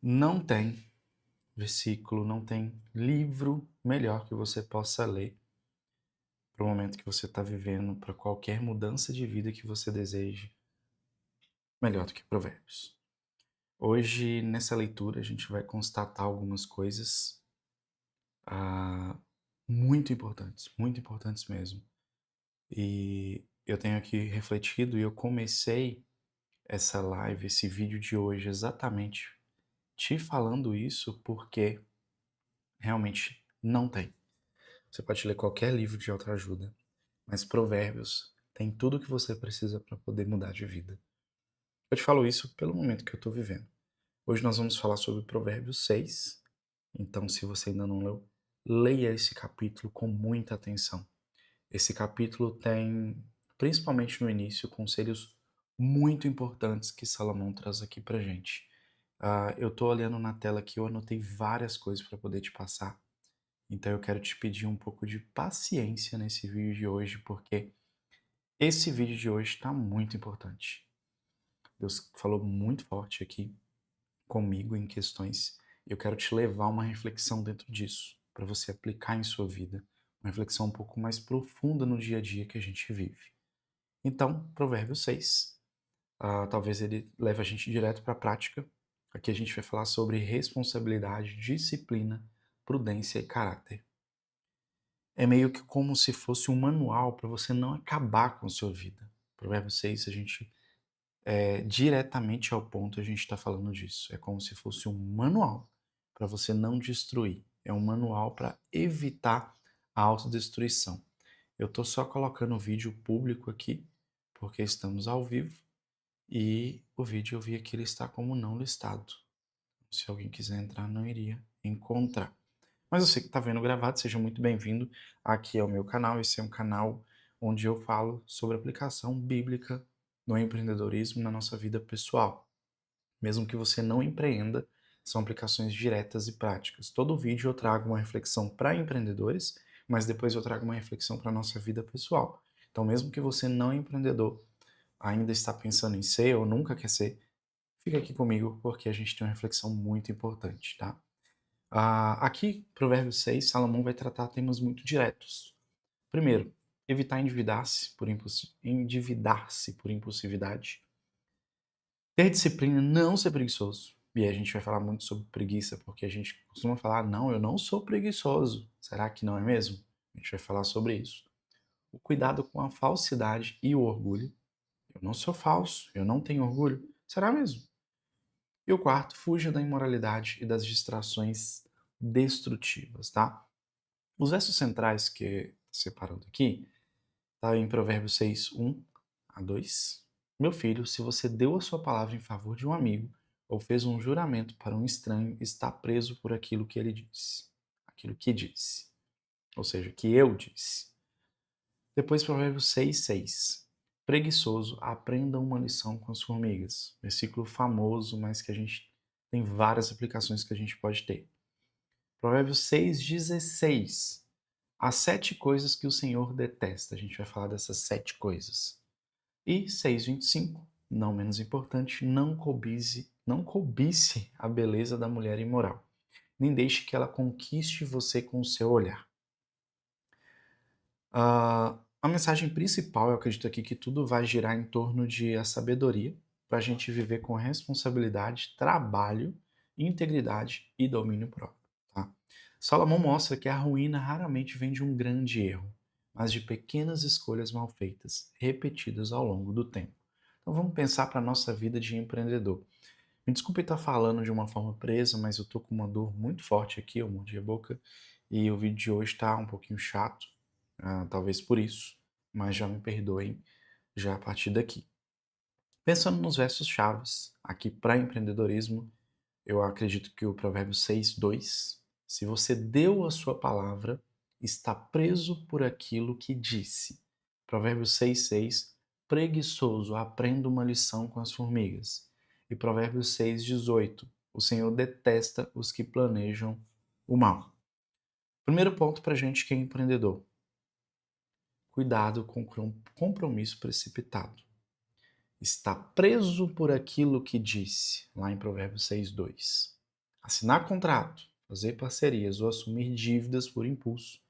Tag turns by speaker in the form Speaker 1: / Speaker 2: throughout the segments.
Speaker 1: Não tem versículo, não tem livro melhor que você possa ler para o momento que você está vivendo, para qualquer mudança de vida que você deseje, melhor do que Provérbios. Hoje, nessa leitura, a gente vai constatar algumas coisas ah, muito importantes mesmo. E eu tenho aqui refletido e eu comecei essa live, esse vídeo de hoje exatamente te falando isso porque realmente não tem. Você pode ler qualquer livro de autoajuda, mas Provérbios tem tudo o que você precisa para poder mudar de vida. Eu te falo isso pelo momento que eu estou vivendo. Hoje nós vamos falar sobre Provérbios 6. Então, se você ainda não leu, leia esse capítulo com muita atenção. Esse capítulo tem, principalmente no início, conselhos muito importantes que Salomão traz aqui pra gente. Eu estou olhando na tela aqui, eu anotei várias coisas para poder te passar. Então eu quero te pedir um pouco de paciência nesse vídeo de hoje, porque esse vídeo de hoje está muito importante. Deus falou muito forte aqui comigo em questões e eu quero te levar a uma reflexão dentro disso, para você aplicar em sua vida. Uma reflexão um pouco mais profunda no dia a dia que a gente vive. Então, Provérbios 6, talvez ele leve a gente direto para a prática. Aqui a gente vai falar sobre responsabilidade, disciplina, prudência e caráter. É meio que como se fosse um manual para você não acabar com a sua vida. Provérbios 6, a gente diretamente ao ponto a gente está falando disso. É como se fosse um manual para você não destruir. É um manual para evitar a autodestruição. Eu estou só colocando o vídeo público aqui, porque estamos ao vivo, e o vídeo eu vi que ele está como não listado. Se alguém quiser entrar, não iria encontrar. Mas você que está vendo gravado, seja muito bem-vindo aqui ao meu canal. Esse é um canal onde eu falo sobre aplicação bíblica no empreendedorismo na nossa vida pessoal. Mesmo que você não empreenda, são aplicações diretas e práticas. Todo vídeo eu trago uma reflexão para empreendedores, mas depois eu trago uma reflexão para a nossa vida pessoal. Então, mesmo que você não é empreendedor, ainda está pensando em ser ou nunca quer ser, fica aqui comigo porque a gente tem uma reflexão muito importante, tá? Aqui, Provérbios 6, Salomão vai tratar temas muito diretos. Primeiro, evitar endividar-se por impulsividade. Ter disciplina, não ser preguiçoso. E aí a gente vai falar muito sobre preguiça, porque a gente costuma falar, não, eu não sou preguiçoso. Será que não é mesmo? A gente vai falar sobre isso. O cuidado com a falsidade e o orgulho. Eu não sou falso, eu não tenho orgulho. Será mesmo? E o quarto, fuja da imoralidade e das distrações destrutivas, tá? Os versos centrais que separando aqui, tá em Provérbios 6, 1 a 2. Meu filho, se você deu a sua palavra em favor de um amigo ou fez um juramento para um estranho, está preso por aquilo que ele disse. Aquilo que disse. Ou seja, que eu disse. Depois, Provérbios 6, 6. Preguiçoso, aprenda uma lição com as formigas. Versículo famoso, mas que a gente tem várias aplicações que a gente pode ter. Provérbios 6, 16. As 7 coisas que o Senhor detesta. A gente vai falar dessas 7 coisas. E 6:25, não menos importante, não cobice a beleza da mulher imoral. Nem deixe que ela conquiste você com o seu olhar. A mensagem principal, eu acredito aqui que tudo vai girar em torno de a sabedoria para a gente viver com responsabilidade, trabalho, integridade e domínio próprio. Tá? Salomão mostra que a ruína raramente vem de um grande erro, mas de pequenas escolhas mal feitas, repetidas ao longo do tempo. Então vamos pensar para a nossa vida de empreendedor. Me desculpe estar falando de uma forma presa, mas eu estou com uma dor muito forte aqui, eu mordi a boca, e o vídeo de hoje está um pouquinho chato, talvez por isso, mas já me perdoem já a partir daqui. Pensando nos versos chaves aqui para empreendedorismo, eu acredito que o provérbio 6:2, se você deu a sua palavra, está preso por aquilo que disse. Provérbio 6:6, preguiçoso, aprenda uma lição com as formigas. E Provérbio 6:18, o Senhor detesta os que planejam o mal. Primeiro ponto para gente que é empreendedor. Cuidado com compromisso precipitado. Está preso por aquilo que disse, lá em Provérbios 6:2. Assinar contrato, fazer parcerias ou assumir dívidas por impulso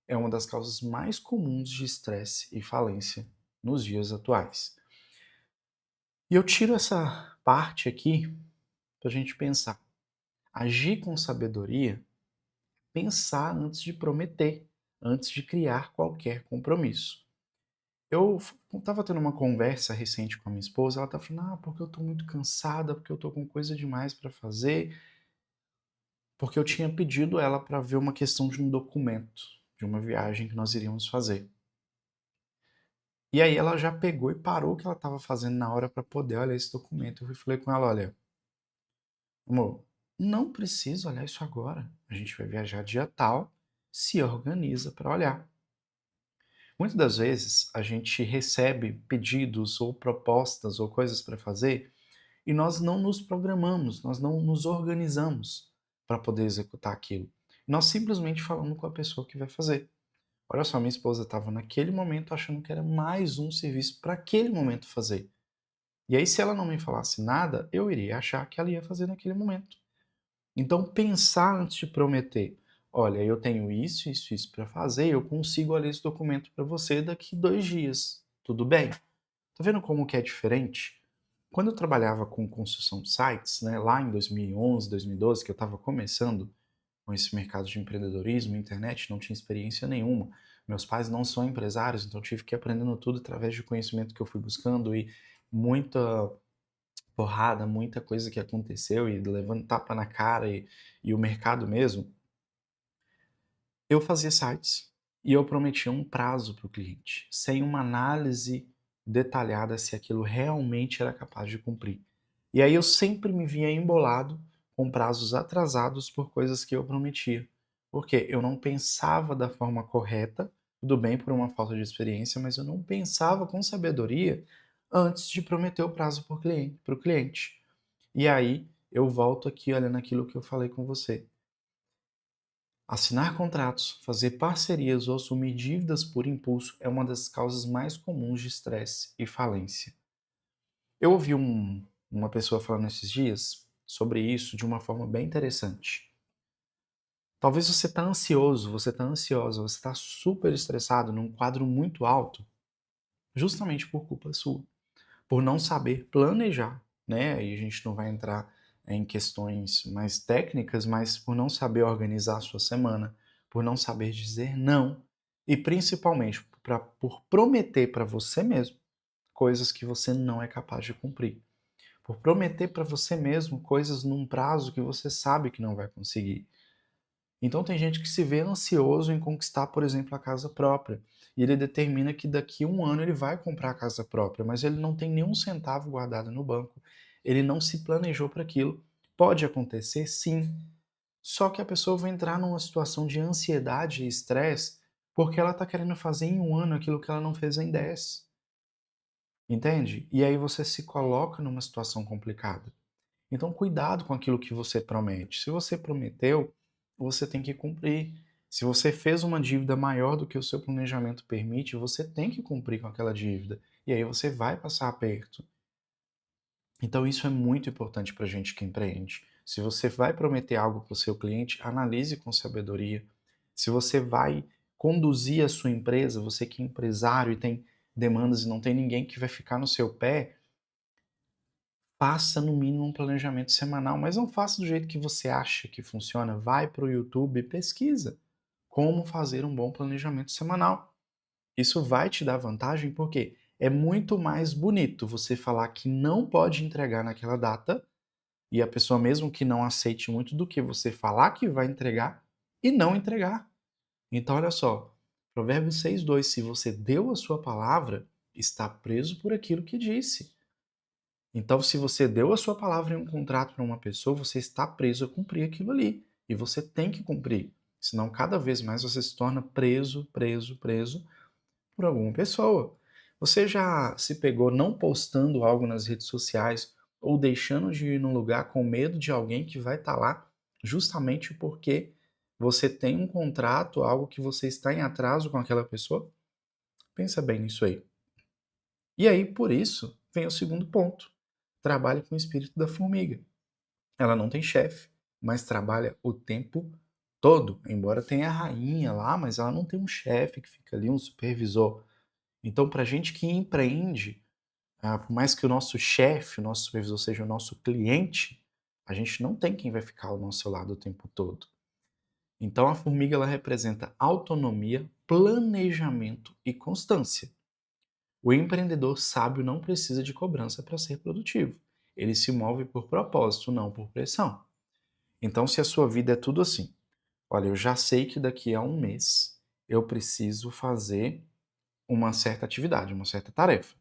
Speaker 1: é uma das causas mais comuns de estresse e falência nos dias atuais. E eu tiro essa parte aqui para a gente pensar. Agir com sabedoria, pensar antes de prometer, antes de criar qualquer compromisso. Eu estava tendo uma conversa recente com a minha esposa, ela estava falando, porque eu estou muito cansada, porque eu estou com coisa demais para fazer, porque eu tinha pedido ela para ver uma questão de um documento, de uma viagem que nós iríamos fazer. E aí ela já pegou e parou o que ela estava fazendo na hora para poder olhar esse documento. Eu falei com ela, olha, amor, não precisa olhar isso agora. A gente vai viajar dia tal, se organiza para olhar. Muitas das vezes a gente recebe pedidos ou propostas ou coisas para fazer e nós não nos programamos, nós não nos organizamos para poder executar aquilo. Nós simplesmente falamos com a pessoa que vai fazer. Olha só, minha esposa estava naquele momento achando que era mais um serviço para aquele momento fazer. E aí, se ela não me falasse nada, eu iria achar que ela ia fazer naquele momento. Então, pensar antes de prometer. Olha, eu tenho isso, isso, isso para fazer, eu consigo olhar esse documento para você daqui 2 dias. Tudo bem? Tá vendo como que é diferente? Quando eu trabalhava com construção de sites, né, lá em 2011, 2012, que eu estava começando com esse mercado de empreendedorismo, internet, não tinha experiência nenhuma. Meus pais não são empresários, então eu tive que ir aprendendo tudo através de conhecimento que eu fui buscando e muita porrada, muita coisa que aconteceu e levando tapa na cara e o mercado mesmo. Eu fazia sites e eu prometia um prazo para o cliente, sem uma análise detalhada se aquilo realmente era capaz de cumprir. E aí eu sempre me via embolado com prazos atrasados por coisas que eu prometia. Porque eu não pensava da forma correta, tudo bem por uma falta de experiência, mas eu não pensava com sabedoria antes de prometer o prazo para o cliente. E aí eu volto aqui olhando aquilo que eu falei com você. Assinar contratos, fazer parcerias ou assumir dívidas por impulso é uma das causas mais comuns de estresse e falência. Eu ouvi uma pessoa falando esses dias sobre isso de uma forma bem interessante. Talvez você está ansioso, você está ansiosa, você está super estressado num quadro muito alto, justamente por culpa sua, por não saber planejar, né? E a gente não vai entrar em questões mais técnicas, mas por não saber organizar a sua semana, por não saber dizer não e principalmente por prometer para você mesmo coisas que você não é capaz de cumprir. Por prometer para você mesmo coisas num prazo que você sabe que não vai conseguir. Então tem gente que se vê ansioso em conquistar, por exemplo, a casa própria. E ele determina que daqui a 1 ano ele vai comprar a casa própria, mas ele não tem nenhum centavo guardado no banco. Ele não se planejou para aquilo. Pode acontecer, sim. Só que a pessoa vai entrar numa situação de ansiedade e estresse porque ela está querendo fazer em 1 ano aquilo que ela não fez em 10. Entende? E aí você se coloca numa situação complicada. Então, cuidado com aquilo que você promete. Se você prometeu, você tem que cumprir. Se você fez uma dívida maior do que o seu planejamento permite, você tem que cumprir com aquela dívida. E aí você vai passar aperto. Então, isso é muito importante para a gente que empreende. Se você vai prometer algo para o seu cliente, analise com sabedoria. Se você vai conduzir a sua empresa, você que é empresário e tem demandas e não tem ninguém que vai ficar no seu pé, faça no mínimo um planejamento semanal, mas não faça do jeito que você acha que funciona. Vai para o YouTube e pesquisa como fazer um bom planejamento semanal. Isso vai te dar vantagem porque é muito mais bonito você falar que não pode entregar naquela data e a pessoa mesmo que não aceite muito do que você falar que vai entregar e não entregar. Então olha só, Provérbios 6:2, se você deu a sua palavra, está preso por aquilo que disse. Então, se você deu a sua palavra em um contrato para uma pessoa, você está preso a cumprir aquilo ali. E você tem que cumprir. Senão, cada vez mais você se torna preso, preso, preso por alguma pessoa. Você já se pegou não postando algo nas redes sociais ou deixando de ir num lugar com medo de alguém que vai estar lá justamente porque você tem um contrato, algo que você está em atraso com aquela pessoa? Pensa bem nisso aí. E aí, por isso, vem o segundo ponto. Trabalhe com o espírito da formiga. Ela não tem chefe, mas trabalha o tempo todo. Embora tenha a rainha lá, mas ela não tem um chefe que fica ali, um supervisor. Então, para a gente que empreende, por mais que o nosso chefe, o nosso supervisor seja o nosso cliente, a gente não tem quem vai ficar ao nosso lado o tempo todo. Então, a formiga ela representa autonomia, planejamento e constância. O empreendedor sábio não precisa de cobrança para ser produtivo. Ele se move por propósito, não por pressão. Então, se a sua vida é tudo assim, olha, eu já sei que daqui a um mês eu preciso fazer uma certa atividade, uma certa tarefa.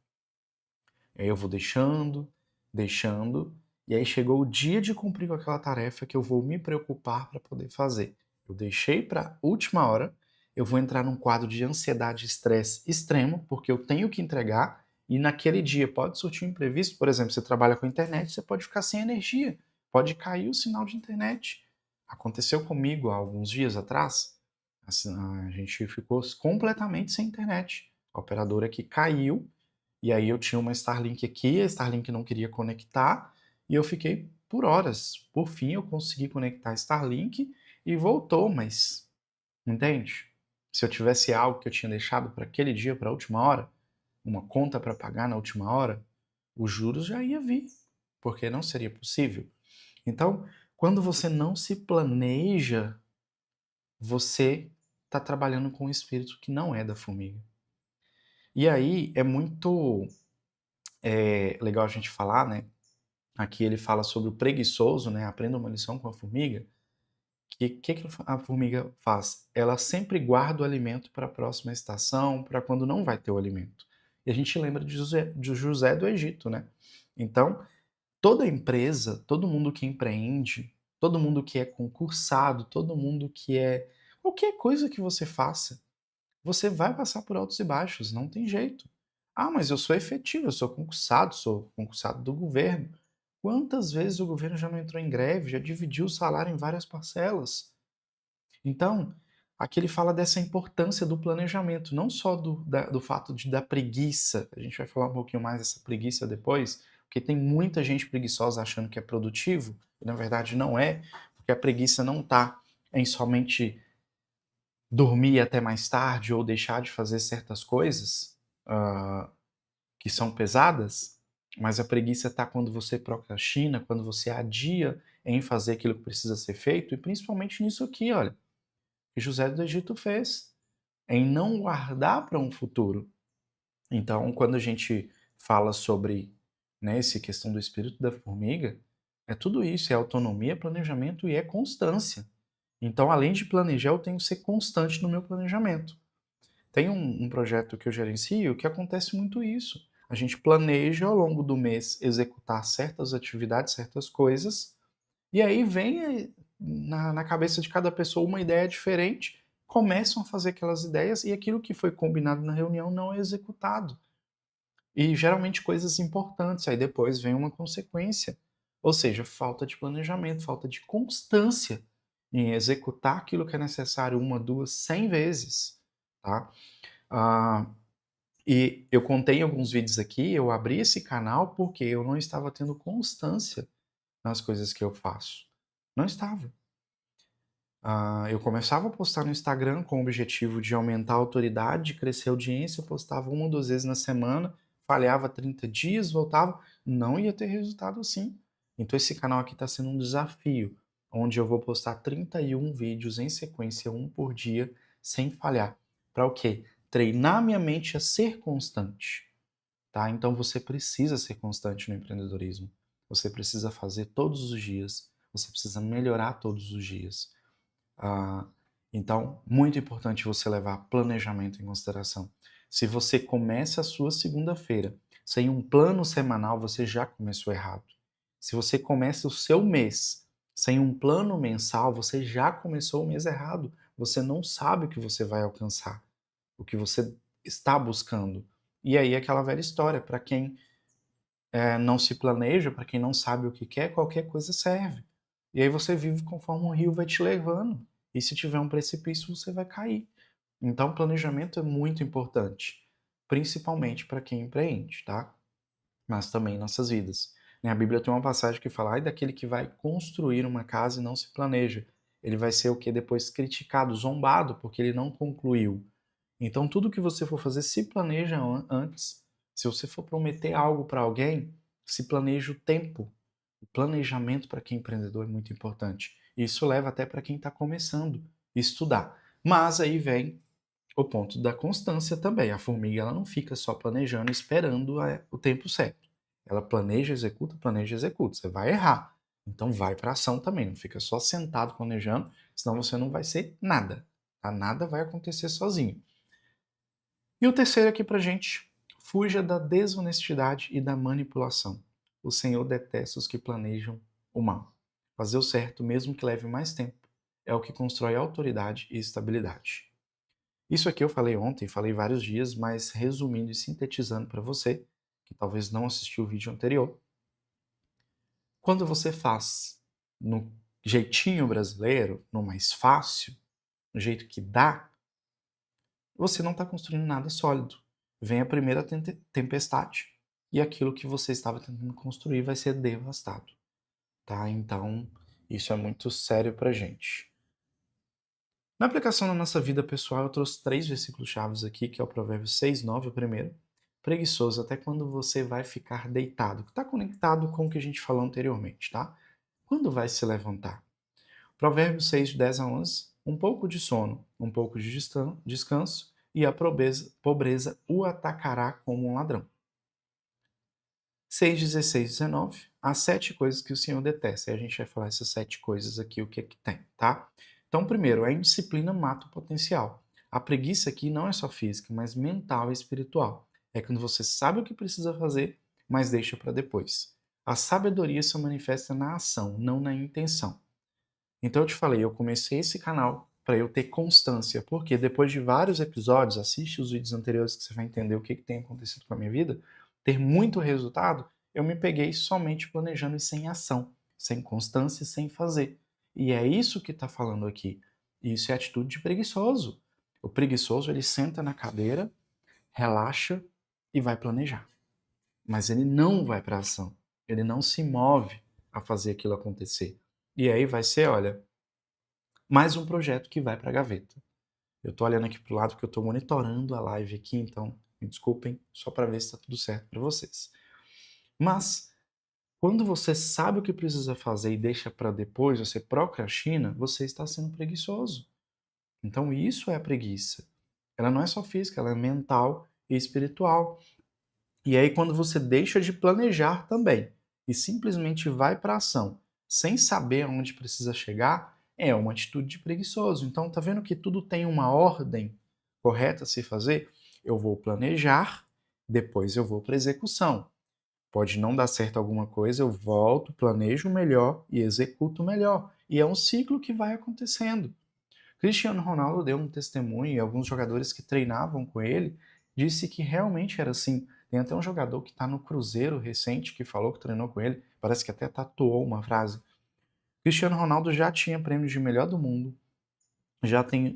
Speaker 1: Aí eu vou deixando, deixando, e aí chegou o dia de cumprir com aquela tarefa que eu vou me preocupar para poder fazer. Eu deixei para a última hora, eu vou entrar num quadro de ansiedade e estresse extremo, porque eu tenho que entregar, e naquele dia pode surgir um imprevisto, por exemplo, você trabalha com internet, você pode ficar sem energia, pode cair o sinal de internet. Aconteceu comigo há alguns dias atrás, assim, a gente ficou completamente sem internet. A operadora aqui caiu, e aí eu tinha uma Starlink aqui, a Starlink não queria conectar, e eu fiquei por horas. Por fim, eu consegui conectar a Starlink e voltou, mas entende? Se eu tivesse algo que eu tinha deixado para aquele dia, para a última hora, uma conta para pagar na última hora, os juros já ia vir, porque não seria possível. Então, quando você não se planeja, você está trabalhando com um espírito que não é da formiga. E aí é muito legal a gente falar, né? Aqui ele fala sobre o preguiçoso, né? Aprenda uma lição com a formiga. Que a formiga faz? Ela sempre guarda o alimento para a próxima estação, para quando não vai ter o alimento. E a gente lembra de José do Egito, né? Então, toda empresa, todo mundo que empreende, todo mundo que é concursado, todo mundo que é qualquer coisa que você faça, você vai passar por altos e baixos, não tem jeito. Ah, mas eu sou efetivo, eu sou concursado do governo. Quantas vezes o governo já não entrou em greve, já dividiu o salário em várias parcelas? Então, aqui ele fala dessa importância do planejamento, não só do fato da preguiça. A gente vai falar um pouquinho mais dessa preguiça depois, porque tem muita gente preguiçosa achando que é produtivo, e na verdade não é, porque a preguiça não está em somente dormir até mais tarde ou deixar de fazer certas coisas que são pesadas, mas a preguiça está quando você procrastina, quando você adia em fazer aquilo que precisa ser feito, e principalmente nisso aqui, olha, que José do Egito fez, em não guardar para um futuro. Então, quando a gente fala sobre, né, essa questão do espírito da formiga, é tudo isso, é autonomia, planejamento e é constância. Então, além de planejar, eu tenho que ser constante no meu planejamento. Tem um projeto que eu gerencio que acontece muito isso. A gente planeja ao longo do mês executar certas atividades, certas coisas, e aí vem na cabeça de cada pessoa uma ideia diferente, começam a fazer aquelas ideias e aquilo que foi combinado na reunião não é executado. E geralmente coisas importantes, aí depois vem uma consequência. Ou seja, falta de planejamento, falta de constância em executar aquilo que é necessário uma, duas, 100 vezes. Tá? Ah, e eu contei em alguns vídeos aqui, eu abri esse canal porque eu não estava tendo constância nas coisas que eu faço. Não estava. Eu começava a postar no Instagram com o objetivo de aumentar a autoridade, crescer a audiência, eu postava uma ou duas vezes na semana, falhava 30 dias, voltava, não ia ter resultado assim. Então esse canal aqui está sendo um desafio, onde eu vou postar 31 vídeos em sequência, um por dia, sem falhar. Para o quê? Treinar minha mente a ser constante. Tá? Então você precisa ser constante no empreendedorismo. Você precisa fazer todos os dias. Você precisa melhorar todos os dias. Então, muito importante você levar planejamento em consideração. Se você começa a sua segunda-feira sem um plano semanal, você já começou errado. Se você começa o seu mês sem um plano mensal, você já começou o mês errado. Você não sabe o que você vai alcançar, o que você está buscando. E aí aquela velha história, para quem não se planeja, para quem não sabe o que quer, qualquer coisa serve. E aí você vive conforme o rio vai te levando. E se tiver um precipício, você vai cair. Então, planejamento é muito importante, principalmente para quem empreende, tá? Mas também em nossas vidas. A Bíblia tem uma passagem que fala: ai daquele que vai construir uma casa e não se planeja. Ele vai ser o que depois criticado, zombado, porque ele não concluiu. Então, tudo que você for fazer, se planeja antes. Se você for prometer algo para alguém, se planeja o tempo. O planejamento para quem é empreendedor é muito importante. Isso leva até para quem está começando a estudar. Mas aí vem o ponto da constância também. A formiga ela não fica só planejando, esperando o tempo certo. Ela planeja, executa, planeja, executa. Você vai errar. Então vai para ação também. Não fica só sentado planejando, senão você não vai ser nada. Tá? Nada vai acontecer sozinho. E o terceiro aqui pra gente: fuja da desonestidade e da manipulação. O Senhor detesta os que planejam o mal. Fazer o certo, mesmo que leve mais tempo, é o que constrói autoridade e estabilidade. Isso aqui eu falei ontem, falei vários dias, mas resumindo e sintetizando para você, que talvez não assistiu o vídeo anterior, quando você faz no jeitinho brasileiro, no mais fácil, no jeito que dá, você não está construindo nada sólido. Vem a primeira tempestade e aquilo que você estava tentando construir vai ser devastado, tá? Então, isso é muito sério pra gente. Na aplicação na nossa vida pessoal, eu trouxe 3 versículos chaves aqui, que é o Provérbios 6:9, o primeiro. Preguiçoso até quando você vai ficar deitado, que está conectado com o que a gente falou anteriormente, tá? Quando vai se levantar? Provérbios 6:10 a 11. Um pouco de sono, um pouco de descanso, e a pobreza o atacará como um ladrão. 6:16 a 19. As 7 coisas que o Senhor detesta. E a gente vai falar essas 7 coisas aqui, o que é que tem, tá? Então, primeiro, a indisciplina mata o potencial. A preguiça aqui não é só física, mas mental e espiritual. É quando você sabe o que precisa fazer, mas deixa para depois. A sabedoria se manifesta na ação, não na intenção. Então eu te falei, eu comecei esse canal para eu ter constância, porque depois de vários episódios, assiste os vídeos anteriores que você vai entender o que tem acontecido com a minha vida, ter muito resultado, eu me peguei somente planejando e sem ação, sem constância e sem fazer. E é isso que está falando aqui. Isso é atitude de preguiçoso. O preguiçoso, ele senta na cadeira, relaxa e vai planejar. Mas ele não vai para ação. Ele não se move a fazer aquilo acontecer. E aí vai ser, olha, mais um projeto que vai para a gaveta. Eu estou olhando aqui para o lado porque eu estou monitorando a live aqui, então me desculpem, só para ver se está tudo certo para vocês. Mas, quando você sabe o que precisa fazer e deixa para depois, você procrastina, você está sendo preguiçoso. Então isso é a preguiça. Ela não é só física, ela é mental e espiritual. E aí quando você deixa de planejar também e simplesmente vai para a ação, sem saber aonde precisa chegar, é uma atitude de preguiçoso. Então tá vendo que tudo tem uma ordem correta a se fazer? Eu vou planejar, depois eu vou para execução. Pode não dar certo alguma coisa, eu volto, planejo melhor e executo melhor. E é um ciclo que vai acontecendo. Cristiano Ronaldo deu um testemunho e alguns jogadores que treinavam com ele disse que realmente era assim. Tem até um jogador que está no Cruzeiro recente que falou que treinou com ele, parece que até tatuou uma frase. Cristiano Ronaldo já tinha prêmio de melhor do mundo,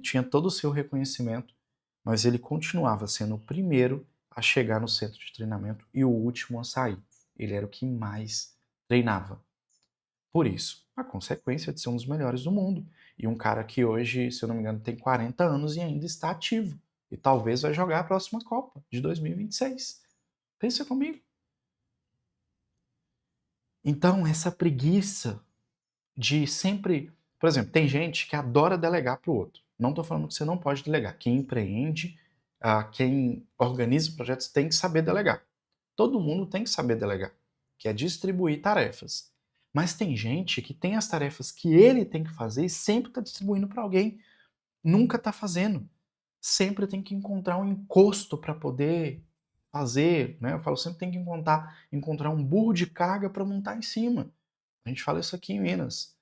Speaker 1: tinha todo o seu reconhecimento, mas ele continuava sendo o primeiro a chegar no centro de treinamento e o último a sair. Ele era o que mais treinava. Por isso, a consequência de ser um dos melhores do mundo. E um cara que hoje, se eu não me engano, tem 40 anos e ainda está ativo. E talvez vai jogar a próxima Copa de 2026. Pensa comigo. Então, essa preguiça de sempre. Por exemplo, tem gente que adora delegar para o outro. Não estou falando que você não pode delegar. Quem empreende, quem organiza projetos tem que saber delegar. Todo mundo tem que saber delegar, que é distribuir tarefas. Mas tem gente que tem as tarefas que ele tem que fazer e sempre está distribuindo para alguém. Nunca está fazendo. Sempre tem que encontrar um encosto para poder fazer. Né? Eu falo, sempre tem que encontrar um burro de carga para montar em cima. A gente fala isso aqui em Minas.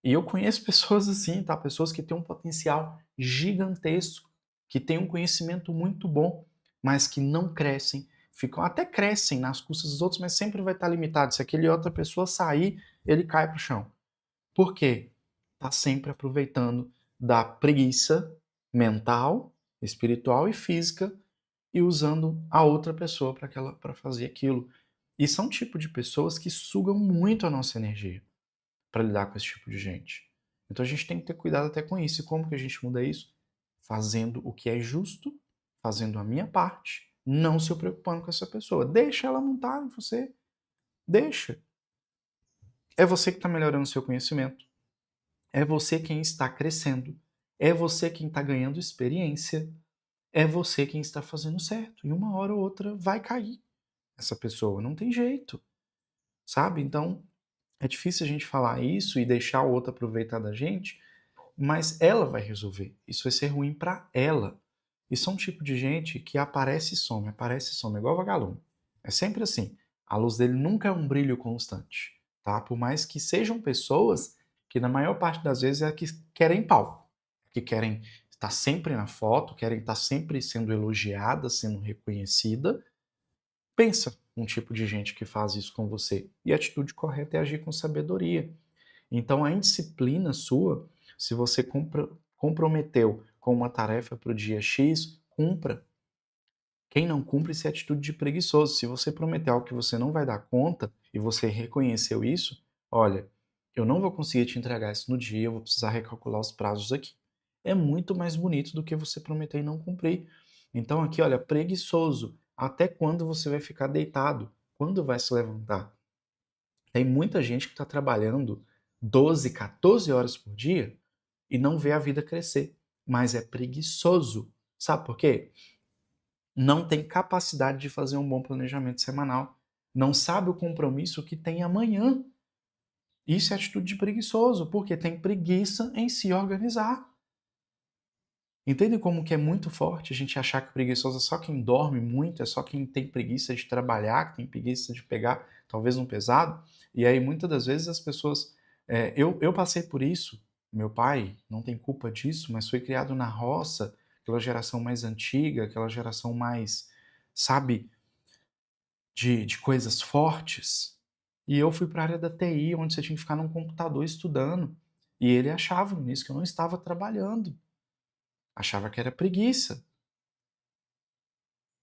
Speaker 1: E eu conheço pessoas assim, tá? Pessoas que têm um potencial gigantesco, que têm um conhecimento muito bom, mas que não crescem, até crescem nas custas dos outros, mas sempre vai estar limitado. Se aquele outra pessoa sair, ele cai para o chão. Por quê? Está sempre aproveitando da preguiça mental, espiritual e física e usando a outra pessoa para fazer aquilo. E são um tipo de pessoas que sugam muito a nossa energia para lidar com esse tipo de gente. Então a gente tem que ter cuidado até com isso. E como que a gente muda isso? Fazendo o que é justo, fazendo a minha parte, não se preocupando com essa pessoa. Deixa ela montar em você. Deixa. É você que está melhorando o seu conhecimento. É você quem está crescendo. É você quem está ganhando experiência. É você quem está fazendo certo. E uma hora ou outra vai cair essa pessoa. Não tem jeito. Sabe? Então, é difícil a gente falar isso e deixar o outro aproveitar da gente, mas ela vai resolver. Isso vai ser ruim para ela. Isso é um tipo de gente que aparece e some, igual vagalume. É sempre assim. A luz dele nunca é um brilho constante, tá? Por mais que sejam pessoas que na maior parte das vezes é que querem palco, que querem estar sempre na foto, querem estar sempre sendo elogiada, sendo reconhecida. Pensa um tipo de gente que faz isso com você. E a atitude correta é agir com sabedoria. Então, a indisciplina sua, se você comprometeu com uma tarefa para o dia X, cumpra. Quem não cumpre, isso é atitude de preguiçoso. Se você prometeu algo que você não vai dar conta e você reconheceu isso, olha, eu não vou conseguir te entregar isso no dia, eu vou precisar recalcular os prazos aqui. É muito mais bonito do que você prometer e não cumprir. Então, aqui, olha, preguiçoso. Até quando você vai ficar deitado? Quando vai se levantar? Tem muita gente que está trabalhando 12, 14 horas por dia e não vê a vida crescer, mas é preguiçoso. Sabe por quê? Não tem capacidade de fazer um bom planejamento semanal. Não sabe o compromisso que tem amanhã. Isso é atitude de preguiçoso, porque tem preguiça em se organizar. Entende como que é muito forte a gente achar que preguiçoso é só quem dorme muito, é só quem tem preguiça de trabalhar, que tem preguiça de pegar talvez um pesado? E aí muitas das vezes as pessoas... eu passei por isso, meu pai não tem culpa disso, mas foi criado na roça, aquela geração mais antiga, aquela geração mais, sabe, de coisas fortes. E eu fui para a área da TI, onde você tinha que ficar num computador estudando. E ele achava no início que eu não estava trabalhando. Achava que era preguiça.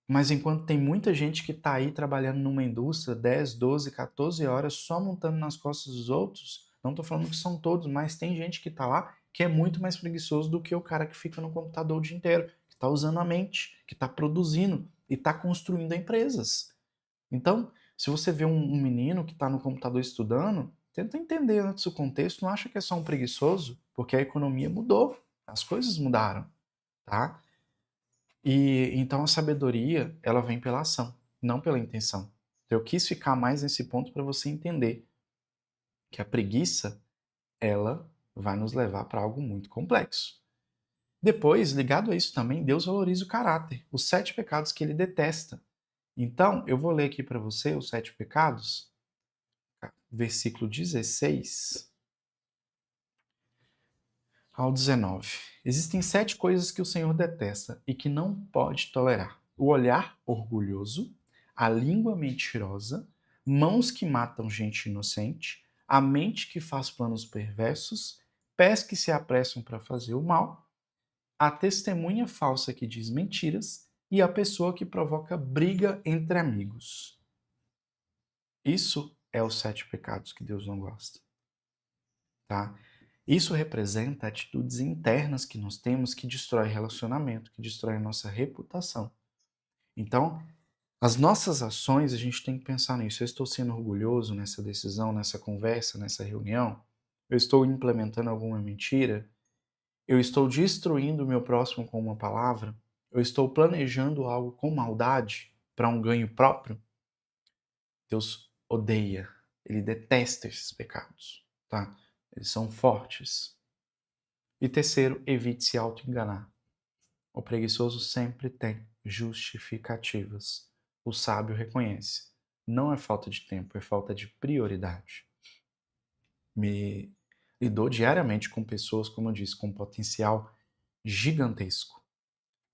Speaker 1: Mas enquanto tem muita gente que está aí trabalhando numa indústria 10, 12, 14 horas só montando nas costas dos outros, não estou falando que são todos, mas tem gente que está lá que é muito mais preguiçoso do que o cara que fica no computador o dia inteiro, que está usando a mente, que está produzindo e está construindo empresas. Então, se você vê um menino que está no computador estudando, tenta entender antes o contexto, não acha que é só um preguiçoso, porque a economia mudou, as coisas mudaram, tá? E então a sabedoria, ela vem pela ação, não pela intenção. Eu quis ficar mais nesse ponto para você entender que a preguiça, ela vai nos levar para algo muito complexo. Depois, ligado a isso também, Deus valoriza o caráter, os 7 pecados que ele detesta. Então, eu vou ler aqui para você os 7 pecados, versículo 16 ao 19. Existem 7 coisas que o Senhor detesta e que não pode tolerar: o olhar orgulhoso, a língua mentirosa, mãos que matam gente inocente, a mente que faz planos perversos, pés que se apressam para fazer o mal, a testemunha falsa que diz mentiras e a pessoa que provoca briga entre amigos. Isso é os 7 pecados que Deus não gosta, tá? Isso representa atitudes internas que nós temos que destrói relacionamento, que destrói a nossa reputação. Então, as nossas ações, a gente tem que pensar nisso. Eu estou sendo orgulhoso nessa decisão, nessa conversa, nessa reunião? Eu estou implementando alguma mentira? Eu estou destruindo o meu próximo com uma palavra? Eu estou planejando algo com maldade para um ganho próprio? Deus odeia, ele detesta esses pecados, tá? Eles são fortes. E terceiro, evite se auto-enganar. O preguiçoso sempre tem justificativas. O sábio reconhece. Não é falta de tempo, é falta de prioridade. Me lidou diariamente com pessoas, como eu disse, com potencial gigantesco,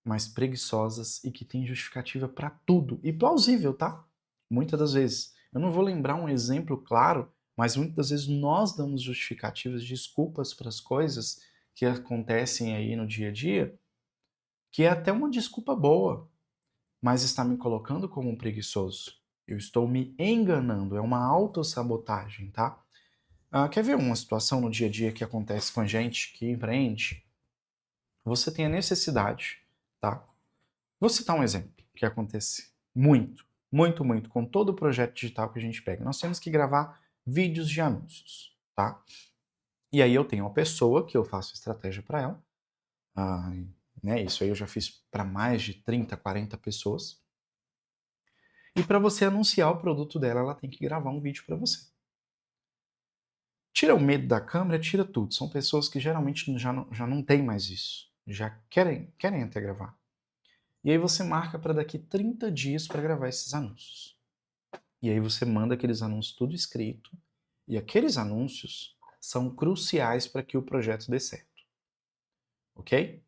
Speaker 1: mas preguiçosas e que têm justificativa para tudo. E plausível, tá? Muitas das vezes. Eu não vou lembrar um exemplo claro, mas muitas das vezes nós damos justificativas, desculpas para as coisas que acontecem aí no dia a dia, que é até uma desculpa boa, mas está me colocando como um preguiçoso. Eu estou me enganando, é uma autossabotagem, tá? Quer ver uma situação no dia a dia que acontece com a gente que empreende? Você tem a necessidade, tá? Vou citar um exemplo que acontece muito, muito, muito com todo o projeto digital que a gente pega. Nós temos que gravar vídeos de anúncios, tá? E aí eu tenho uma pessoa que eu faço estratégia para ela, ah, né? Isso aí eu já fiz para mais de 30, 40 pessoas. E para você anunciar o produto dela, ela tem que gravar um vídeo para você. Tira o medo da câmera, tira tudo. São pessoas que geralmente já não têm mais isso. Já querem até gravar. E aí você marca para daqui 30 dias para gravar esses anúncios. E aí você manda aqueles anúncios tudo escrito. E aqueles anúncios são cruciais para que o projeto dê certo. Ok?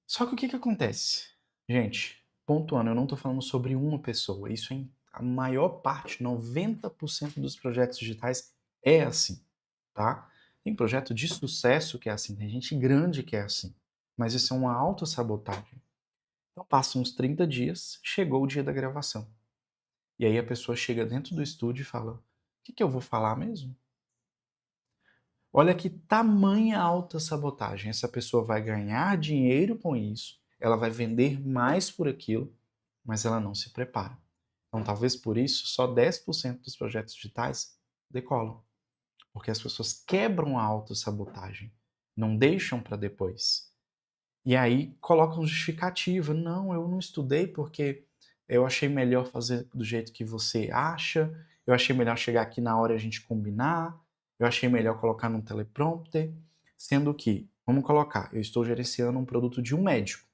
Speaker 1: Só que o que acontece? Gente, pontuando, eu não estou falando sobre uma pessoa. Isso é a maior parte, 90% dos projetos digitais é assim, tá? Tem projeto de sucesso que é assim, tem gente grande que é assim. Mas isso é uma autossabotagem. Então passam uns 30 dias, chegou o dia da gravação. E aí a pessoa chega dentro do estúdio e fala: o que eu vou falar mesmo? Olha que tamanha autossabotagem. Essa pessoa vai ganhar dinheiro com isso, ela vai vender mais por aquilo, mas ela não se prepara. Então, talvez por isso, só 10% dos projetos digitais decolam. Porque as pessoas quebram a autossabotagem, não deixam para depois. E aí colocam justificativa. Não, eu não estudei porque eu achei melhor fazer do jeito que você acha, eu achei melhor chegar aqui na hora e a gente combinar, eu achei melhor colocar num teleprompter. Sendo que, vamos colocar, eu estou gerenciando um produto de um médico.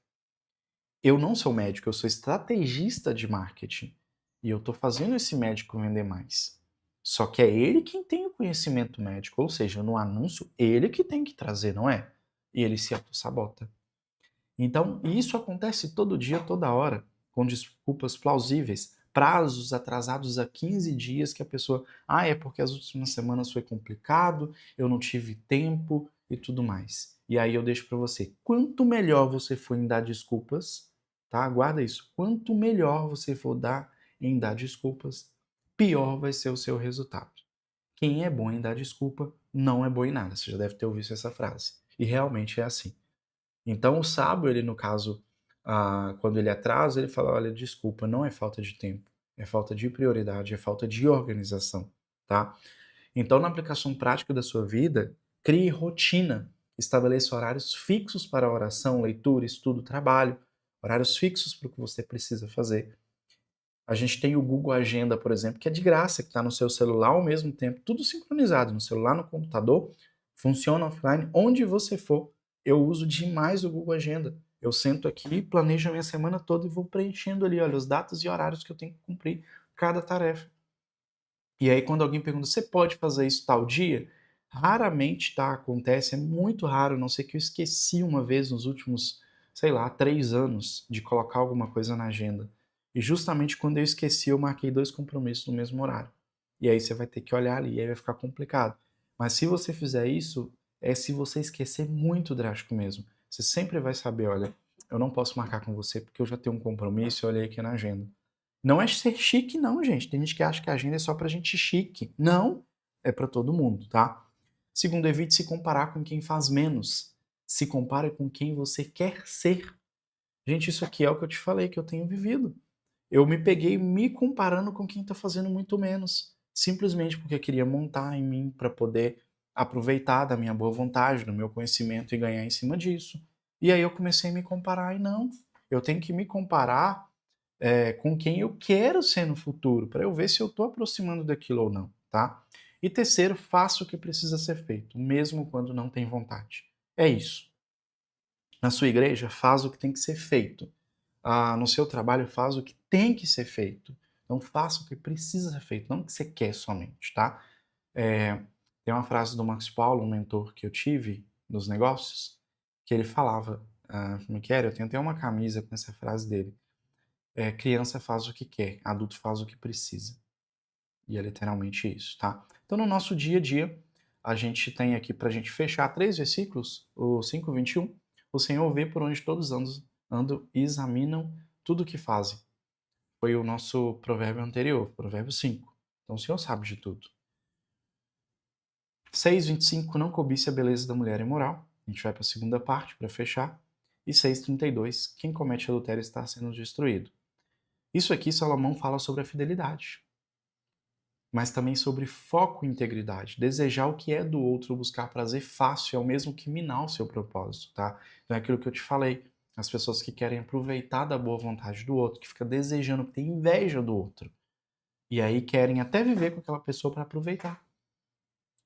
Speaker 1: Eu não sou médico, eu sou estrategista de marketing. E eu estou fazendo esse médico vender mais. Só que é ele quem tem o conhecimento médico, ou seja, no anúncio, ele que tem que trazer, não é? E ele se auto-sabota. Então, isso acontece todo dia, toda hora, com desculpas plausíveis, prazos atrasados a 15 dias que a pessoa, é porque as últimas semanas foi complicado, eu não tive tempo e tudo mais. E aí eu deixo para você, quanto melhor você for em dar desculpas, tá? Guarda isso. Quanto melhor você for dar em dar desculpas, pior vai ser o seu resultado. Quem é bom em dar desculpa não é bom em nada. Você já deve ter ouvido essa frase. E realmente é assim. Então o sábio, ele no caso, quando ele atrasa, ele fala, olha, desculpa, não é falta de tempo, é falta de prioridade, é falta de organização, tá? Então na aplicação prática da sua vida, crie rotina, estabeleça horários fixos para oração, leitura, estudo, trabalho, horários fixos para o que você precisa fazer. A gente tem o Google Agenda, por exemplo, que é de graça, que está no seu celular ao mesmo tempo, tudo sincronizado, no celular, no computador, funciona offline, onde você for. Eu uso demais o Google Agenda. Eu sento aqui, planejo a minha semana toda e vou preenchendo ali, olha, os datas e horários que eu tenho que cumprir cada tarefa. E aí quando alguém pergunta, você pode fazer isso tal dia? Raramente, tá? Acontece, é muito raro, a não ser que eu esqueci uma vez nos últimos, sei lá, 3 anos de colocar alguma coisa na agenda. E justamente quando eu esqueci, eu marquei 2 compromissos no mesmo horário. E aí você vai ter que olhar ali, e aí vai ficar complicado. Mas se você fizer isso, é se você esquecer muito drástico mesmo. Você sempre vai saber, olha, eu não posso marcar com você porque eu já tenho um compromisso e olhei aqui na agenda. Não é ser chique, não, gente. Tem gente que acha que a agenda é só pra gente chique. Não, é pra todo mundo, tá? Segundo, evite se comparar com quem faz menos. Se compare com quem você quer ser. Gente, isso aqui é o que eu te falei que eu tenho vivido. Eu me peguei me comparando com quem tá fazendo muito menos. Simplesmente porque eu queria montar em mim para poder aproveitar da minha boa vontade, do meu conhecimento e ganhar em cima disso. E aí eu comecei a me comparar e não. Eu tenho que me comparar com quem eu quero ser no futuro, para eu ver se eu estou aproximando daquilo ou não, tá? E terceiro, faça o que precisa ser feito, mesmo quando não tem vontade. É isso. Na sua igreja, faz o que tem que ser feito. No seu trabalho, faz o que tem que ser feito. Então, faça o que precisa ser feito, não o que você quer somente, tá? Tem uma frase do Max Paulo, um mentor que eu tive nos negócios, que ele falava, como é que era? Eu tenho até uma camisa com essa frase dele. Criança faz o que quer, adulto faz o que precisa. E é literalmente isso, tá? Então, no nosso dia a dia, a gente tem aqui para a gente fechar 3 versículos, o 5:21. O Senhor vê por onde todos andam e examinam tudo o que fazem. foi o nosso provérbio anterior, provérbio 5. Então o Senhor sabe de tudo. 6:25, não cobice a beleza da mulher imoral. A gente vai para a segunda parte para fechar. E 6:32, quem comete adultério está sendo destruído. Isso aqui Salomão fala sobre a fidelidade, mas também sobre foco e integridade. Desejar o que é do outro, buscar prazer fácil, é o mesmo que minar o seu propósito, tá? Então é aquilo que eu te falei. As pessoas que querem aproveitar da boa vontade do outro, que fica desejando, que tem inveja do outro. E aí querem até viver com aquela pessoa para aproveitar.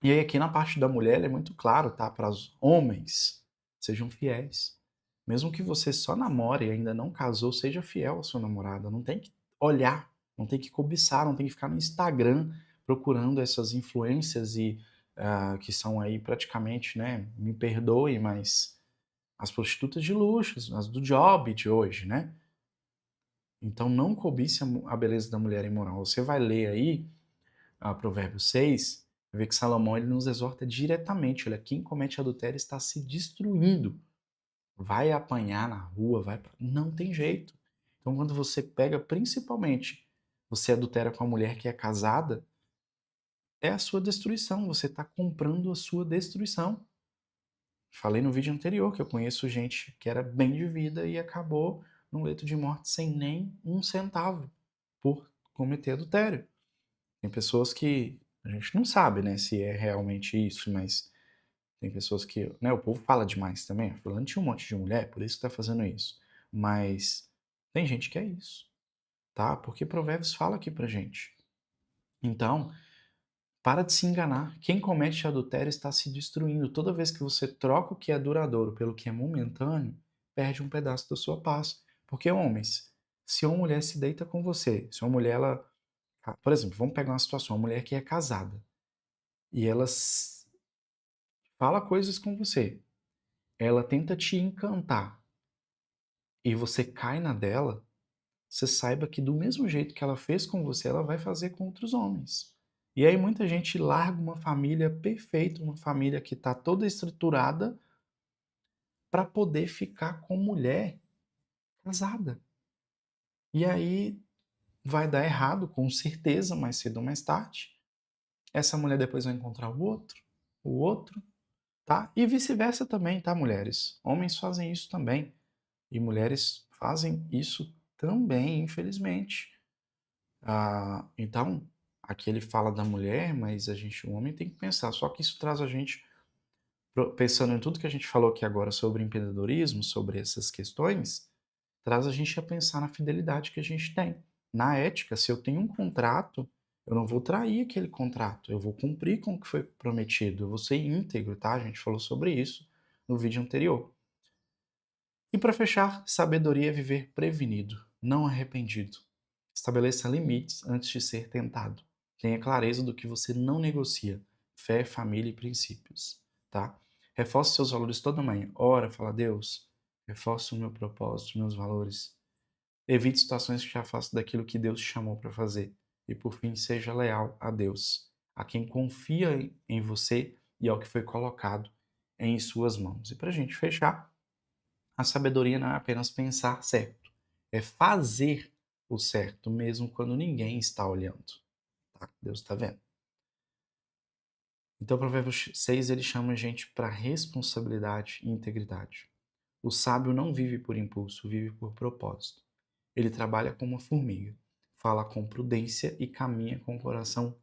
Speaker 1: E aí aqui na parte da mulher é muito claro, tá? Para os homens, sejam fiéis. Mesmo que você só namore e ainda não casou, seja fiel à sua namorada. Não tem que olhar, não tem que cobiçar, não tem que ficar no Instagram procurando essas influências e que são aí praticamente, né? Me perdoe, mas as prostitutas de luxo, as do job de hoje, né? Então não cobice a beleza da mulher imoral. Você vai ler aí Provérbios 6, vai ver que Salomão ele nos exorta diretamente. Olha, quem comete adultério está se destruindo. Vai apanhar na rua, não tem jeito. Então, quando você pega, principalmente, você adultera com a mulher que é casada, é a sua destruição. Você está comprando a sua destruição. Falei no vídeo anterior que eu conheço gente que era bem de vida e acabou num leito de morte sem nem um centavo por cometer adultério. Tem pessoas que a gente não sabe, né, se é realmente isso, mas tem pessoas que, né, o povo fala demais também. Fulano tinha um monte de mulher, por isso que tá fazendo isso. Mas tem gente que é isso, tá? Porque Provérbios fala aqui pra gente. Então, para de se enganar. Quem comete adultério está se destruindo. Toda vez que você troca o que é duradouro pelo que é momentâneo, perde um pedaço da sua paz. Porque, homens, se uma mulher se deita com você, se uma mulher, ela. Por exemplo, vamos pegar uma situação, uma mulher que é casada e ela fala coisas com você, ela tenta te encantar e você cai na dela, você saiba que do mesmo jeito que ela fez com você, ela vai fazer com outros homens. E aí muita gente larga uma família perfeita, uma família que está toda estruturada para poder ficar com mulher casada. E aí vai dar errado, com certeza, mais cedo ou mais tarde. Essa mulher depois vai encontrar o outro, tá? E vice-versa também, tá, mulheres? Homens fazem isso também. E mulheres fazem isso também, infelizmente. Então, aqui ele fala da mulher, mas o homem tem que pensar. Só que isso traz a gente, pensando em tudo que a gente falou aqui agora sobre empreendedorismo, sobre essas questões, traz a gente a pensar na fidelidade que a gente tem. Na ética, se eu tenho um contrato, eu não vou trair aquele contrato, eu vou cumprir com o que foi prometido, eu vou ser íntegro, tá? A gente falou sobre isso no vídeo anterior. E para fechar, sabedoria é viver prevenido, não arrependido. Estabeleça limites antes de ser tentado. Tenha clareza do que você não negocia. Fé, família e princípios, tá? Reforce seus valores toda manhã. Ora, fala, Deus, reforce o meu propósito, meus valores. Evite situações que te afastem daquilo que Deus te chamou para fazer. E por fim, seja leal a Deus, a quem confia em você e ao que foi colocado em suas mãos. E para a gente fechar, a sabedoria não é apenas pensar certo, é fazer o certo, mesmo quando ninguém está olhando. Tá? Deus está vendo. Então, o Provérbios 6 ele chama a gente para responsabilidade e integridade. O sábio não vive por impulso, vive por propósito. Ele trabalha como uma formiga, fala com prudência e caminha com o coração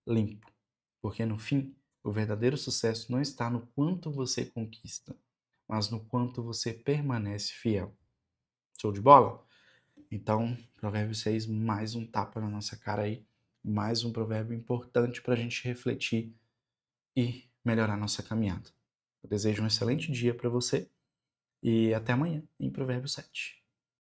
Speaker 1: limpo. Porque no fim, o verdadeiro sucesso não está no quanto você conquista, mas no quanto você permanece fiel. Show de bola? Então, Provérbio 6, mais um tapa na nossa cara aí, mais um provérbio importante para a gente refletir e melhorar nossa caminhada. Eu desejo um excelente dia para você e até amanhã em Provérbio 7.